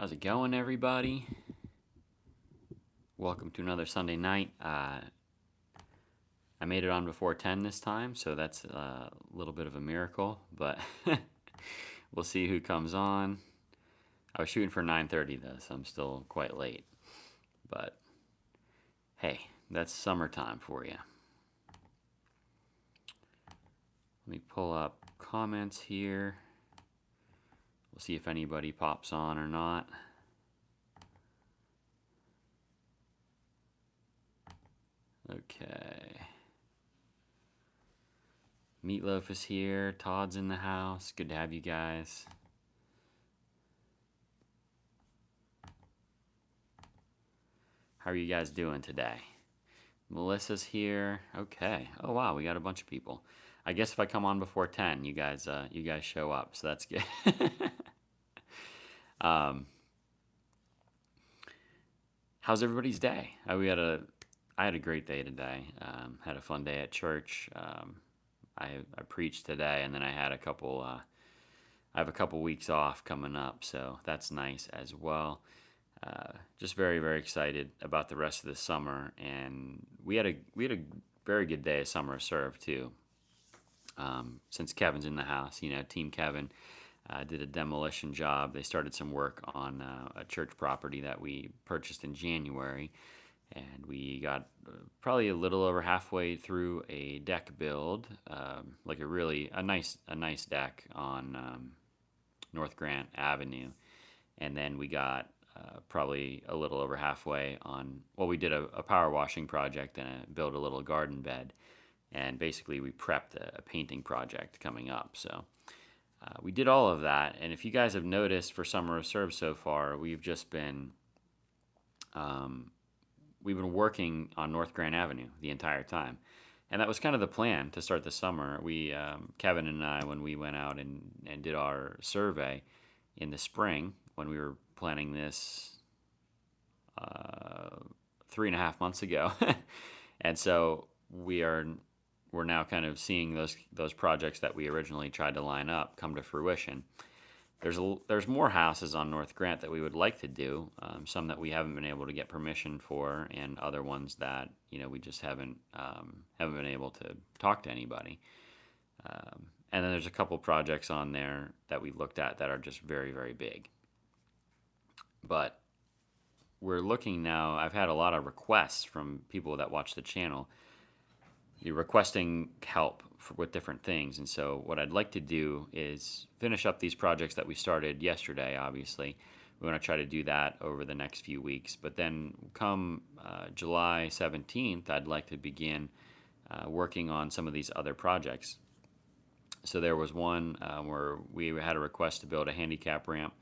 How's it going, everybody? Welcome to another Sunday night. I made it on before 10 this time, so that's a little bit of a miracle, but we'll see who comes on. I was shooting for 9:30 though, so I'm still quite late. But hey, that's summertime for you. Let me pull up comments here. We'll see if anybody pops on or not. Okay. Meatloaf is here. Todd's in the house. Good to have you guys. How are you guys doing today? Melissa's here. Okay. Oh wow, we got a bunch of people. I guess if I come on before 10, you guys show up, so that's good. How's everybody's day? I had a great day today. Had a fun day at church. I preached today, and then I had a couple. I have a couple weeks off coming up, so that's nice as well. Just very, very excited about the rest of the summer, and we had a very good day of summer serve too. Since Kevin's in the house, Team Kevin did a demolition job. They started some work on a church property that we purchased in January, and we got probably a little over halfway through a deck build, like a nice deck on North Grant Avenue, and then we got probably a little over halfway on. Well, we did a power washing project and built a little garden bed, and basically we prepped a painting project coming up. So we did all of that, and if you guys have noticed for Summer of Serve so far, we've been working on North Grant Avenue the entire time, and that was kind of the plan to start the summer. We Kevin and I, when we went out and did our survey in the spring, when we were planning this 3.5 months ago, and so we're now kind of seeing those projects that we originally tried to line up come to fruition. There's more houses on North Grant that we would like to do, some that we haven't been able to get permission for, and other ones that we just haven't been able to talk to anybody. And then there's a couple projects on there that we looked at that are just very, very big. But we're looking now. I've had a lot of requests from people that watch the channel. You're requesting help with different things, and so what I'd like to do is finish up these projects that we started yesterday. Obviously, we want to try to do that over the next few weeks, but then come July 17th, I'd like to begin working on some of these other projects. So there was one where we had a request to build a handicap ramp,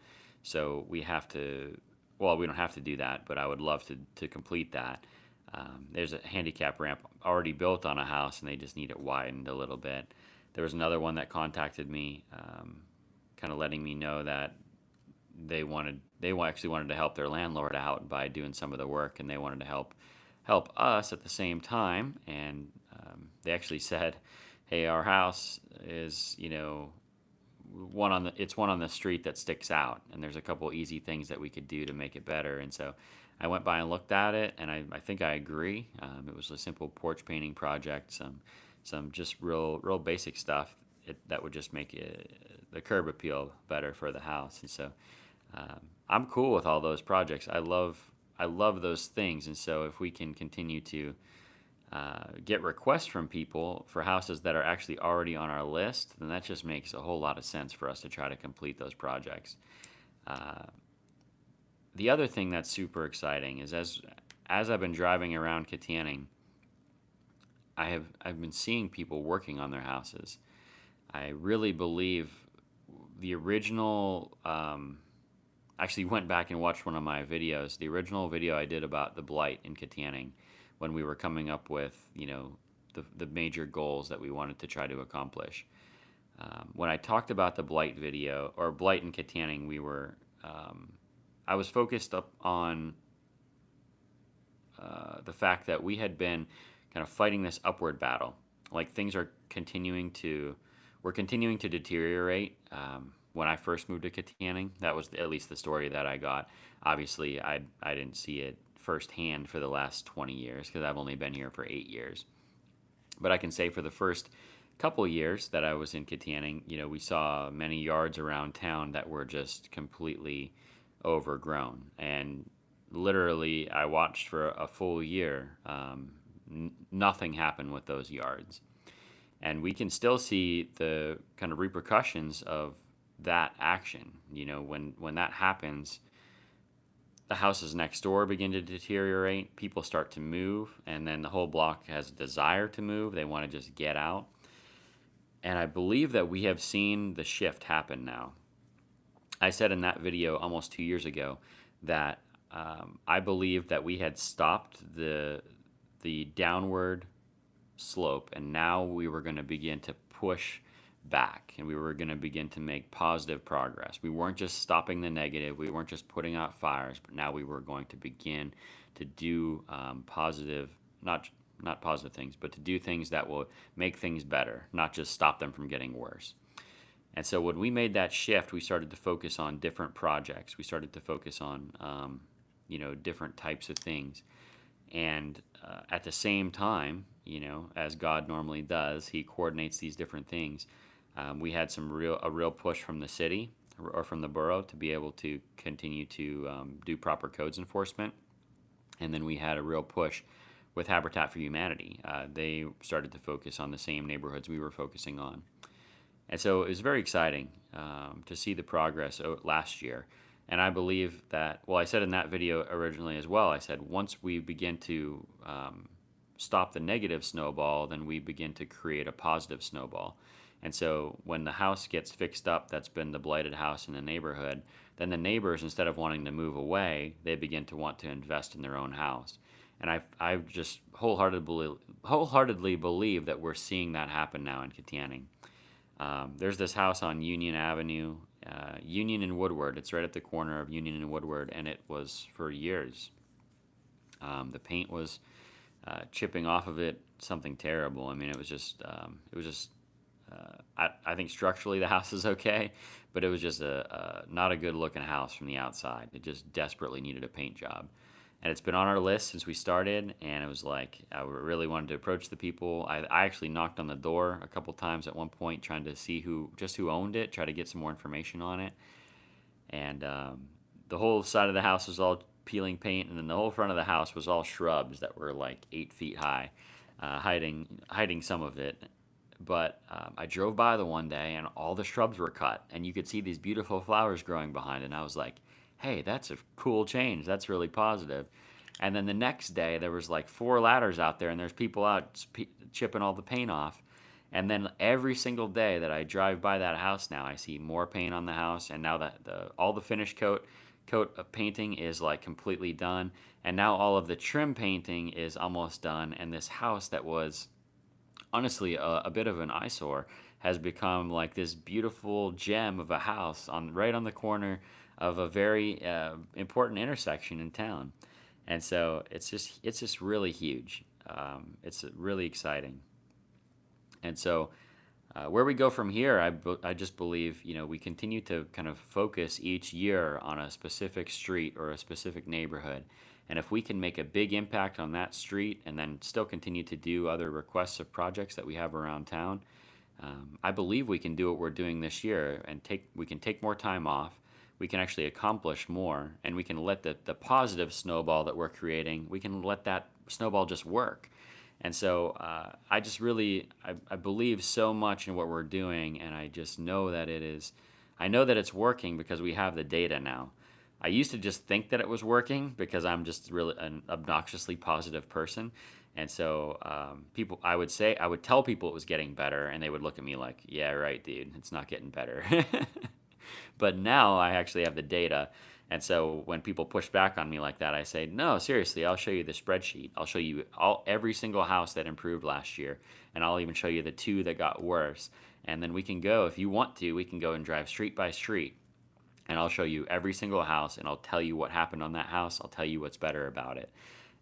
so we don't have to do that, but I would love to complete that. There's a handicap ramp already built on a house, and they just need it widened a little bit. There was another one that contacted me, kind of letting me know that they actually wanted to help their landlord out by doing some of the work, and they wanted to help us at the same time. And they actually said, "Hey, our house is one on the street that sticks out, and there's a couple easy things that we could do to make it better." And so I went by and looked at it, and I think I agree. It was a simple porch painting project, some just real basic stuff that would just make the curb appeal better for the house. And so I'm cool with all those projects. I love those things, and so if we can continue to get requests from people for houses that are actually already on our list, then that just makes a whole lot of sense for us to try to complete those projects. The other thing that's super exciting is as I've been driving around Kittanning, I've been seeing people working on their houses. I really believe the original. Actually, went back and watched one of my videos. The original video I did about the Blight in Kittanning, when we were coming up with the major goals that we wanted to try to accomplish. When I talked about the Blight video or Blight in Kittanning, I was focused up on the fact that we had been kind of fighting this upward battle. Like things are continuing to deteriorate. when I first moved to Kittanning. That was at least the story that I got. Obviously, I didn't see it firsthand for the last 20 years because I've only been here for 8 years. But I can say for the first couple years that I was in Kittanning, we saw many yards around town that were just completely overgrown. And literally, I watched for a full year. Nothing happened with those yards. And we can still see the kind of repercussions of that action. When that happens, the houses next door begin to deteriorate, people start to move, and then the whole block has a desire to move. They want to just get out. And I believe that we have seen the shift happen now. I said in that video almost 2 years ago that I believe that we had stopped the downward slope, and now we were going to begin to push back, and we were going to begin to make positive progress. We weren't just stopping the negative, we weren't just putting out fires, but now we were going to begin to do positive, not positive things, but to do things that will make things better, not just stop them from getting worse. And so when we made that shift, we started to focus on different projects. We started to focus on different types of things. And at the same time, as God normally does, He coordinates these different things. We had a real push from the city or from the borough to be able to continue to do proper codes enforcement. And then we had a real push with Habitat for Humanity. They started to focus on the same neighborhoods we were focusing on. And so it was very exciting to see the progress last year. And I believe that, I said in that video originally as well, I said once we begin to stop the negative snowball, then we begin to create a positive snowball. And so when the house gets fixed up, that's been the blighted house in the neighborhood, then the neighbors, instead of wanting to move away, they begin to want to invest in their own house. And I just wholeheartedly believe that we're seeing that happen now in Kittanning. There's this house on Union Avenue, Union and Woodward. It's right at the corner of Union and Woodward, and it was for years. The paint was chipping off of it, something terrible. I mean, it was just. I think structurally the house is okay, but it was just not a good looking house from the outside. It just desperately needed a paint job. And it's been on our list since we started, and it was like I really wanted to approach the people. I actually knocked on the door a couple times at one point, trying to see who owned it, try to get some more information on it. And the whole side of the house was all peeling paint, and then the whole front of the house was all shrubs that were like 8 feet high, hiding some of it. But I drove by the one day, and all the shrubs were cut, and you could see these beautiful flowers growing behind it. And I was like, hey, that's a cool change. That's really positive. And then the next day, there was like 4 ladders out there, and there's people out chipping all the paint off. And then every single day that I drive by that house now, I see more paint on the house. And now that all the finish coat of painting is like completely done. And now all of the trim painting is almost done. And this house that was honestly a bit of an eyesore has become like this beautiful gem of a house right on the corner of a very important intersection in town. And so it's just really huge. It's really exciting. And so where we go from here, I just believe we continue to kind of focus each year on a specific street or a specific neighborhood. And if we can make a big impact on that street and then still continue to do other requests of projects that we have around town, I believe we can do what we're doing this year, and we can take more time off. We can actually accomplish more, and we can let the positive snowball that we're creating, we can let that snowball just work. And so I just really, I believe so much in what we're doing, and I just know that I know that it's working because we have the data now. I used to just think that it was working because I'm just really an obnoxiously positive person. And so I would tell people it was getting better, and they would look at me like, yeah, right, dude, it's not getting better. But now I actually have the data. And so when people push back on me like that, I say, no, seriously, I'll show you the spreadsheet. I'll show you every single house that improved last year. And I'll even show you the 2 that got worse. And then we can go, if you want to, we can go and drive street by street. And I'll show you every single house, and I'll tell you what happened on that house. I'll tell you what's better about it.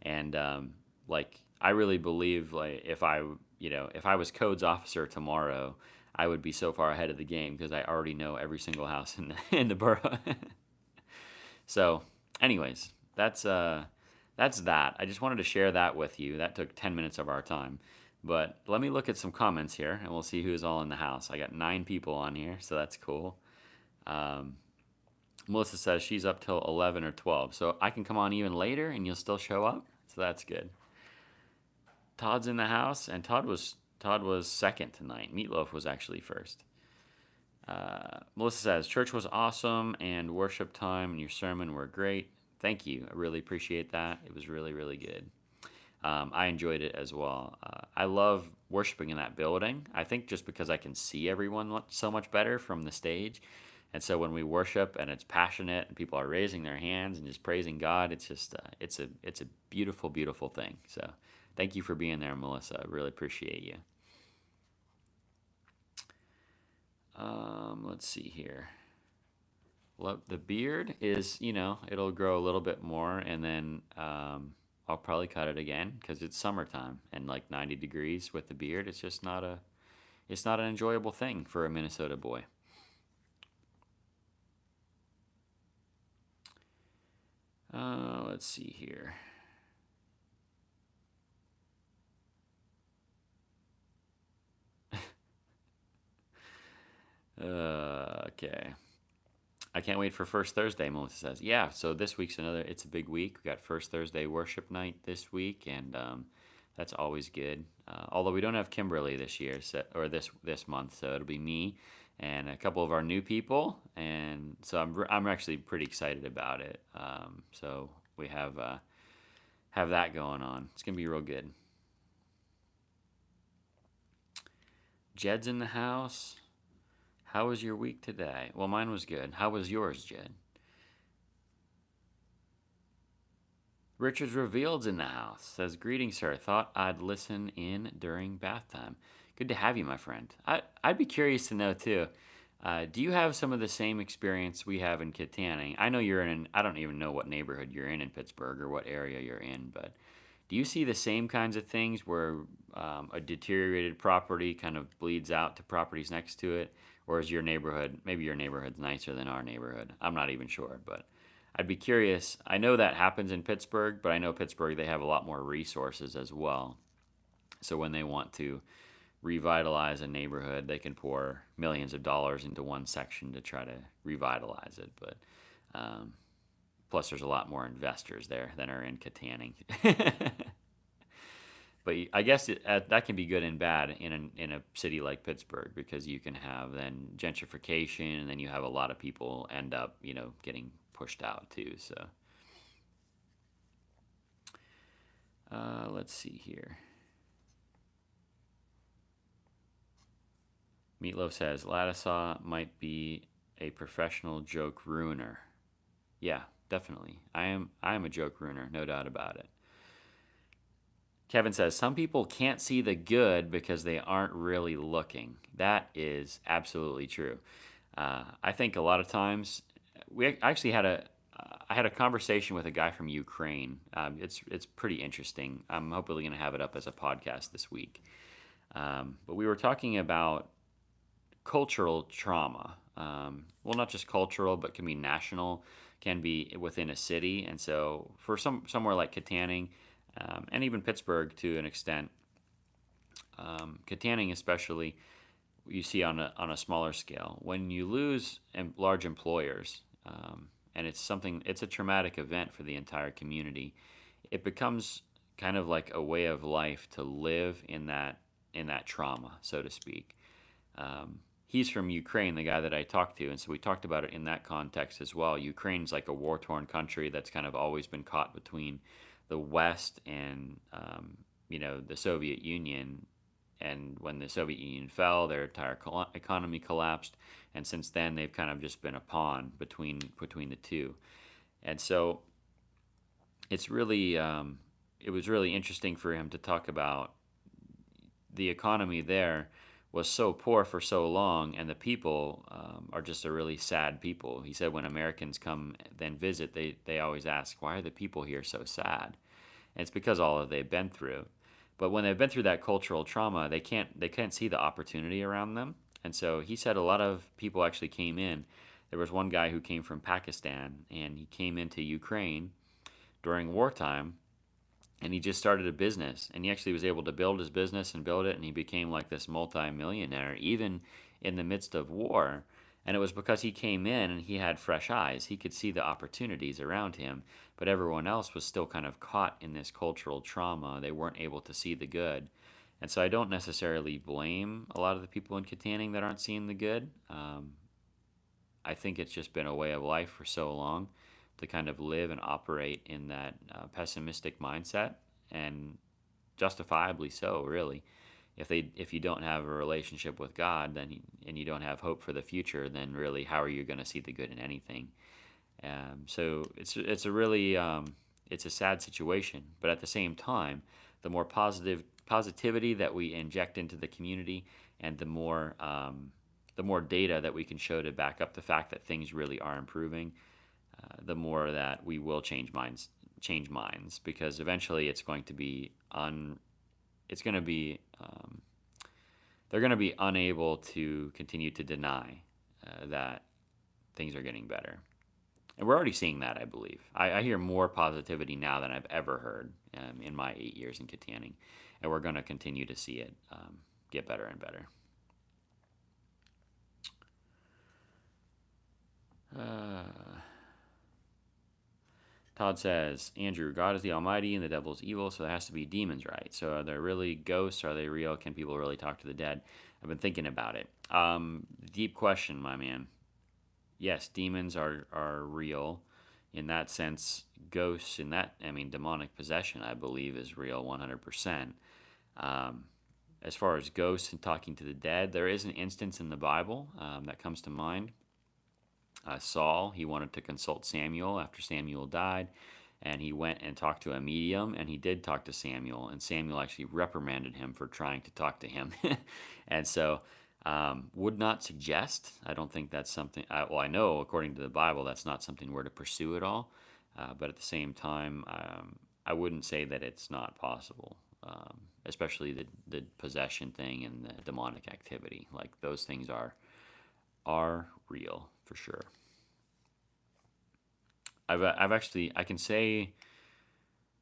And I really believe if I was codes officer tomorrow, I would be so far ahead of the game because I already know every single house in in the borough. So, anyways, that's that. I just wanted to share that with you. That took 10 minutes of our time. But let me look at some comments here and we'll see who's all in the house. I got 9 people on here, so that's cool. Um, Melissa says she's up till 11 or 12. So I can come on even later and you'll still show up. So that's good. Todd's in the house, and Todd was second tonight. Meatloaf was actually first. Melissa says church was awesome, and worship time and your sermon were great. Thank you. I really appreciate that. It was really, really good. I enjoyed it as well. I love worshiping in that building. I think just because I can see everyone so much better from the stage. And so when we worship and it's passionate and people are raising their hands and just praising God, it's just it's a beautiful, beautiful thing. So thank you for being there, Melissa. I really appreciate you. Let's see here. The beard is, it'll grow a little bit more, and then I'll probably cut it again because it's summertime and like 90 degrees with the beard. It's just it's not an enjoyable thing for a Minnesota boy. Let's see here. Okay. I can't wait for First Thursday, Melissa says. Yeah, so this week's it's a big week. We got First Thursday worship night this week, and that's always good. Although we don't have Kimberly this year, or this month, so it'll be me and a couple of our new people, and so I'm actually pretty excited about it. So we have that going on. It's gonna be real good. Jed's in the house. How was your week today? Well, mine was good. How was yours, Jed? Richard's Revealed's in the house. Says, greetings, sir. Thought I'd listen in during bath time. Good to have you, my friend. I'd be curious to know, too. Do you have some of the same experience we have in Kittanning? I know I don't even know what neighborhood you're in Pittsburgh or what area you're in, but do you see the same kinds of things where a deteriorated property kind of bleeds out to properties next to it? Or is maybe your neighborhood's nicer than our neighborhood? I'm not even sure, but I'd be curious. I know that happens in Pittsburgh, but I know Pittsburgh, they have a lot more resources as well. So when they want to revitalize a neighborhood, they can pour millions of dollars into one section to try to revitalize it. But plus, there's a lot more investors there than are in Kittanning. But I guess that can be good and bad in a city like Pittsburgh because you can have then gentrification, and then you have a lot of people end up getting pushed out too. So let's see here. Meatloaf says Ladisaw might be a professional joke ruiner. Yeah, definitely. I am a joke ruiner, no doubt about it. Kevin says, some people can't see the good because they aren't really looking. That is absolutely true. I think a lot of times, I had a conversation with a guy from Ukraine. It's pretty interesting. I'm hopefully going to have it up as a podcast this week. But we were talking about cultural trauma. Well, not just cultural, but can be national, can be within a city. And so for somewhere like Kittanning, and even Pittsburgh to an extent, Kittanning especially, you see on a smaller scale. When you lose large employers, and it's a traumatic event for the entire community, it becomes kind of like a way of life to live in that trauma, so to speak. He's from Ukraine, the guy that I talked to, and so we talked about it in that context as well. Ukraine's like a war-torn country that's kind of always been caught between the West and the Soviet Union. And when the Soviet Union fell, their entire economy collapsed, and since then they've kind of just been a pawn between the two. And so it's really it was really interesting for him to talk about the economy there was so poor for so long, and the people are just a really sad people. He said when Americans come then visit, they always ask, why are the people here so sad? And it's because all that they've been through. But when they've been through that cultural trauma, they can't see the opportunity around them. And so he said a lot of people actually came in. There was one guy who came from Pakistan, and he came into Ukraine during wartime, and he just started a business, and he actually was able to build his business and build it, and he became like this multi-millionaire even in the midst of war. And it was because he came in and he had fresh eyes. He could see the opportunities around him, but everyone else was still kind of caught in this cultural trauma. They weren't able to see the good. And so I don't necessarily blame a lot of the people in Kittanning that aren't seeing the good. I think it's just been a way of life for so long to kind of live and operate in that pessimistic mindset, and justifiably so, really. If you don't have a relationship with God, and you don't have hope for the future, then really, how are you going to see the good in anything? So it's a really it's a sad situation, but at the same time, the more positivity that we inject into the community, and the more data that we can show to back up the fact that things really are improving, the more that we will change minds, because eventually it's going to be it's going to be they're going to be unable to continue to deny that things are getting better. And we're already seeing that, I believe. I hear more positivity now than I've ever heard in my 8 years in Kittanning, and we're going to continue to see it get better and better. Todd says, Andrew, God is the Almighty and the devil is evil, so there has to be demons, right? So are there really ghosts? Are they real? Can people really talk to the dead? I've been thinking about it. Deep question, my man. Yes, demons are real. In that sense, ghosts, demonic possession, I believe, is real 100%. As far as ghosts and talking to the dead, there is an instance in the Bible that comes to mind. Saul, he wanted to consult Samuel after Samuel died, and he went and talked to a medium, and he did talk to Samuel, and Samuel actually reprimanded him for trying to talk to him. And so, would not suggest. I don't think that's something. I know according to the Bible that's not something we're to pursue at all. But at the same time, I wouldn't say that it's not possible. Especially the possession thing and the demonic activity. Like, those things are real for sure. I can say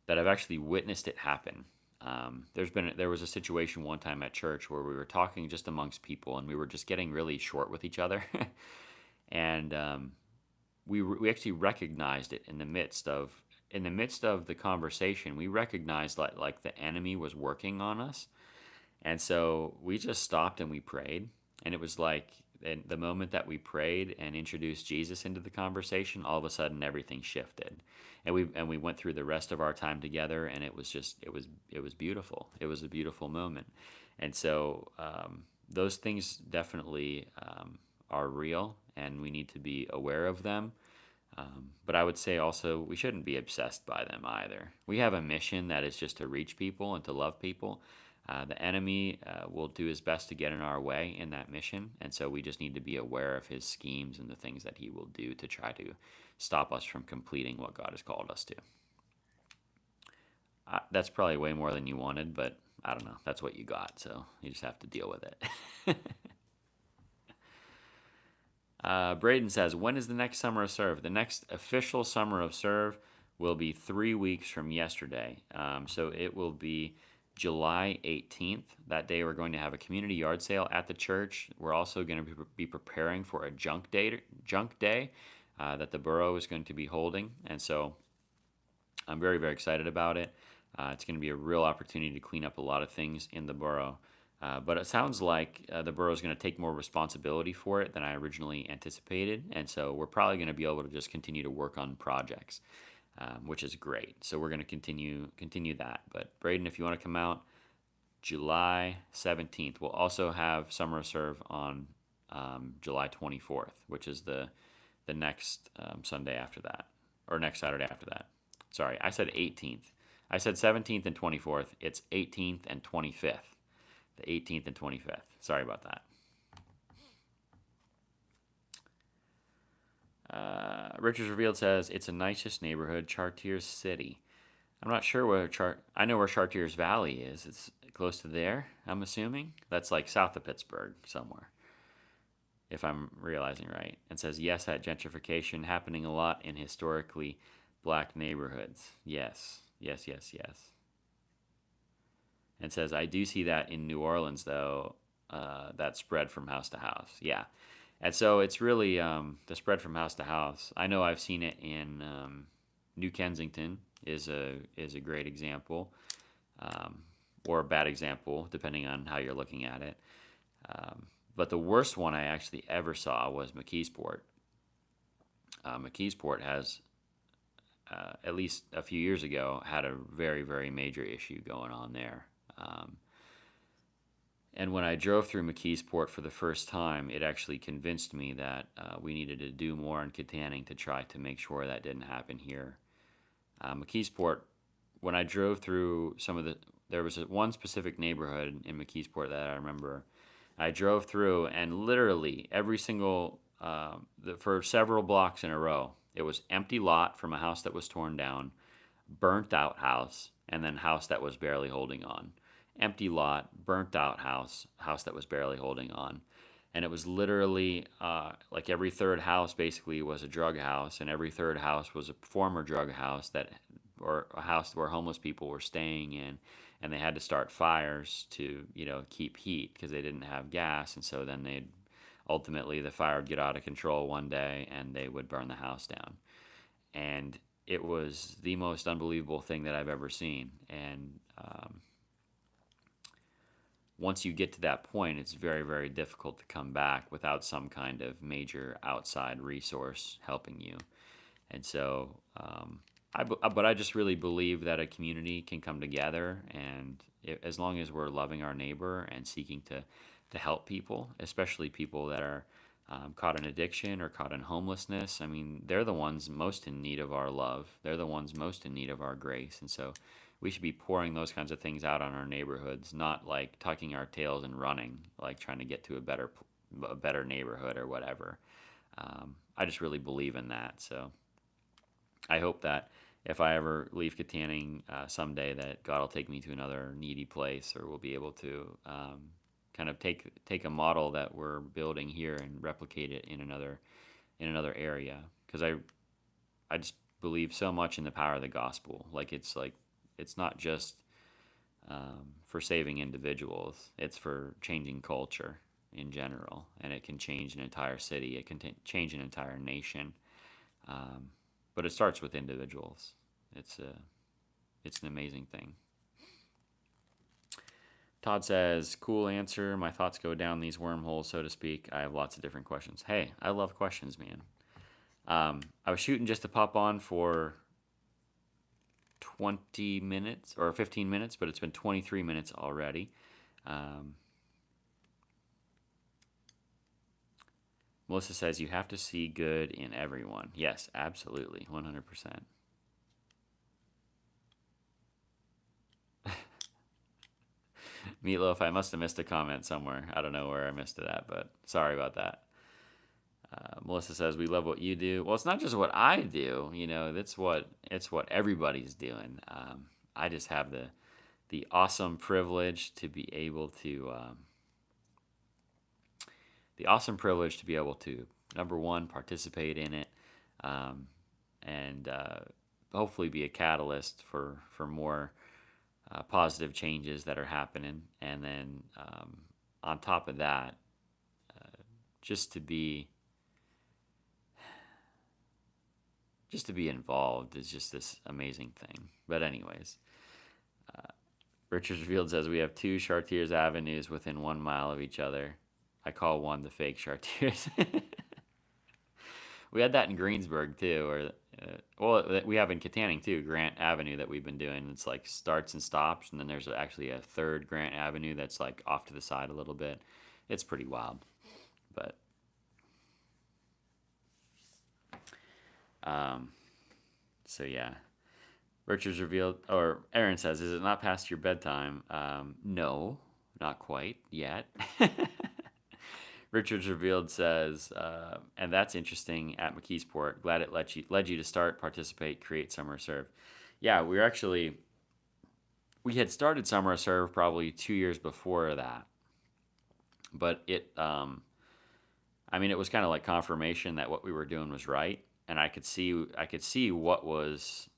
that I've actually witnessed it happen. There was a situation one time at church where we were talking just amongst people, and we were just getting really short with each other, and we actually recognized it in the midst of the conversation. We recognized that like the enemy was working on us, and so we just stopped and we prayed, and it was like, and the moment that we prayed and introduced Jesus into the conversation, all of a sudden everything shifted, and we went through the rest of our time together, and it was beautiful. It was a beautiful moment, and so those things definitely are real, and we need to be aware of them. But I would say also we shouldn't be obsessed by them either. We have a mission that is just to reach people and to love people. The enemy will do his best to get in our way in that mission, and so we just need to be aware of his schemes and the things that he will do to try to stop us from completing what God has called us to. That's probably way more than you wanted, but I don't know. That's what you got, so you just have to deal with it. Braden says, when is the next Summer of Serve? The next official Summer of Serve will be 3 weeks from yesterday. So it will be July 18th. That day we're going to have a community yard sale at the church. We're also going to be preparing for a junk day that the borough is going to be holding. And so I'm very, very excited about it. It's going to be a real opportunity to clean up a lot of things in the borough. But it sounds like the borough is going to take more responsibility for it than I originally anticipated. And so we're probably going to be able to just continue to work on projects, which is great. So we're going to continue that. But Braden, if you want to come out, July 17th. We'll also have Summer of Serve on July 24th, which is the next Sunday after that, or next Saturday after that. Sorry, I said 18th. I said 17th and 24th. It's 18th and 25th. The 18th and 25th. Sorry about that. Richards Revealed says, it's a nicest neighborhood, Chartiers City. I'm not sure where I know where Chartiers Valley is. It's close to there, I'm assuming. That's like south of Pittsburgh somewhere. if I'm realizing right, and says, yes, that gentrification happening a lot in historically black neighborhoods. Yes, yes, yes, yes. And says, I do see that in New Orleans, though, that spread from house to house. Yeah. And so it's really the spread from house to house. I know I've seen it in New Kensington is a great example, um, or a bad example, depending on how you're looking at it. But the worst one I actually ever saw was McKeesport. McKeesport has, at least a few years ago, had a very, very major issue going on there. And when I drove through McKeesport for the first time, it actually convinced me that we needed to do more in Kittanning to try to make sure that didn't happen here. McKeesport, when I drove through there was one specific neighborhood in McKeesport that I remember. I drove through, and literally every single, for several blocks in a row, it was empty lot from a house that was torn down, burnt out house, and then house that was barely holding on. Empty lot, burnt out house, house that was barely holding on. And it was literally like every third house basically was a drug house, and every third house was a former drug house or a house where homeless people were staying in, and they had to start fires to keep heat because they didn't have gas, and so then ultimately the fire would get out of control one day and they would burn the house down. And it was the most unbelievable thing that I've ever seen. And once you get to that point, it's very, very difficult to come back without some kind of major outside resource helping you. And so, but I just really believe that a community can come together, and as long as we're loving our neighbor and seeking to help people, especially people that are caught in addiction or caught in homelessness. I mean, they're the ones most in need of our love. They're the ones most in need of our grace. And so we should be pouring those kinds of things out on our neighborhoods, not like tucking our tails and running, like trying to get to a better neighborhood or whatever. I just really believe in that. So I hope that if I ever leave Kittanning someday, that God will take me to another needy place, or we'll be able to kind of take a model that we're building here and replicate it in another area. Because I just believe so much in the power of the gospel. Like it's not just for saving individuals; it's for changing culture in general, and it can change an entire city. It can change an entire nation. But it starts with individuals. It's an amazing thing. Todd says, cool answer. My thoughts go down these wormholes, so to speak. I have lots of different questions. Hey, I love questions, man. I was shooting just to pop on for 20 minutes or 15 minutes, but it's been 23 minutes already. Melissa says, you have to see good in everyone. Yes, absolutely, 100%. Meatloaf, I must have missed a comment somewhere. I don't know where I missed it at, but sorry about that. Melissa says, we love what you do. Well, it's not just what I do, it's what everybody's doing. I just have the awesome privilege to be able to number one, participate in it, and hopefully be a catalyst for more positive changes that are happening. And then on top of that, just to be involved is just this amazing thing. But anyways, Richard Field says, we have two Chartiers avenues within 1 mile of each other. I call one the fake Chartiers. We had that in Greensburg too, or we have in Kittanning too, Grant Avenue that we've been doing. It's like starts and stops, and then there's actually a third Grant Avenue that's like off to the side a little bit. It's pretty wild, but so yeah. Richard's revealed, or Aaron says, is it not past your bedtime? No, not quite yet. Richards Revealed says, and that's interesting at McKeesport. Glad it led you to start, participate, create Summer Serve. Yeah, we had started Summer Serve probably 2 years before that, but I mean, it was kind of like confirmation that what we were doing was right, and I could see what was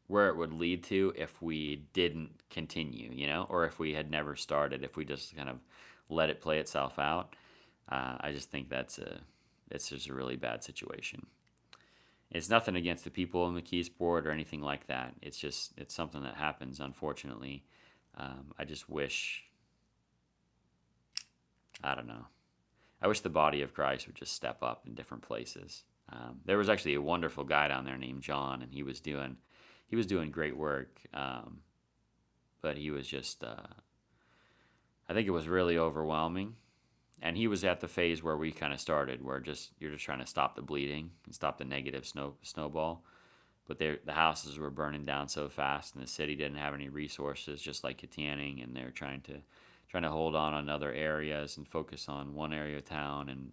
where it would lead to if we didn't continue, or if we had never started, if we just kind of let it play itself out. I just think it's just a really bad situation. It's nothing against the people in the Keys board or anything like that. It's something that happens, unfortunately. I just wish, I don't know. I wish the body of Christ would just step up in different places. There was actually a wonderful guy down there named John, and he was doing great work. But he was just, I think it was really overwhelming. And he was at the phase where we kind of started, where you're just trying to stop the bleeding and stop the negative snowball. But the houses were burning down so fast, and the city didn't have any resources, just like Kittanning, and they're trying to hold on other areas and focus on one area of town, and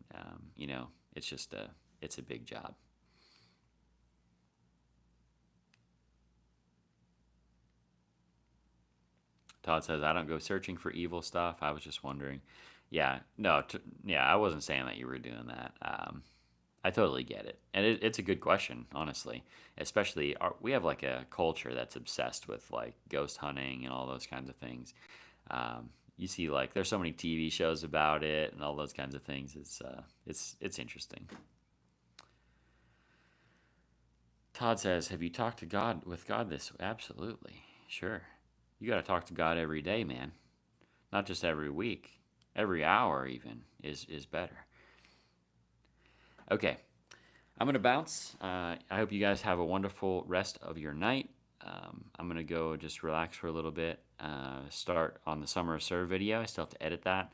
it's just it's a big job. Todd says, I don't go searching for evil stuff. I was just wondering. Yeah, no, yeah, I wasn't saying that you were doing that. I totally get it. And it's a good question, honestly. Especially, we have like a culture that's obsessed with like ghost hunting and all those kinds of things. You see, like, there's so many TV shows about it and all those kinds of things. It's interesting. Todd says, have you talked to God with God this? Absolutely. Sure. You got to talk to God every day, man. Not just every week. Every hour even is better. Okay, I'm gonna bounce. I hope you guys have a wonderful rest of your night. I'm gonna go just relax for a little bit. Start on the Summer of Serve video. I still have to edit that.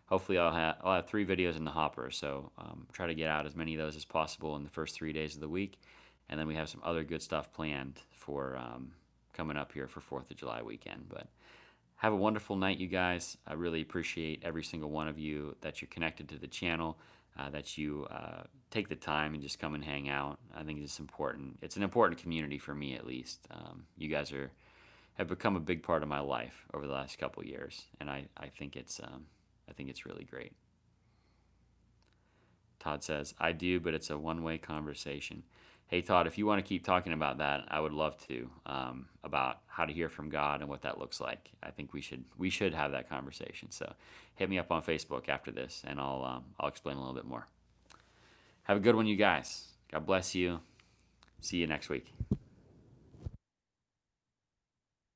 Hopefully, I'll have 3 videos in the hopper. So try to get out as many of those as possible in the first 3 days of the week, and then we have some other good stuff planned for coming up here for 4th of July weekend. But have a wonderful night, you guys. I really appreciate every single one of you that you're connected to the channel, that you take the time and just come and hang out. I think it's important. It's an important community for me, at least. You guys have become a big part of my life over the last couple years, and I think it's really great. Todd says, I do, but it's a one-way conversation. Hey, Todd, if you want to keep talking about that, I would love to, about how to hear from God and what that looks like. I think we should have that conversation. So hit me up on Facebook after this, and I'll explain a little bit more. Have a good one, you guys. God bless you. See you next week.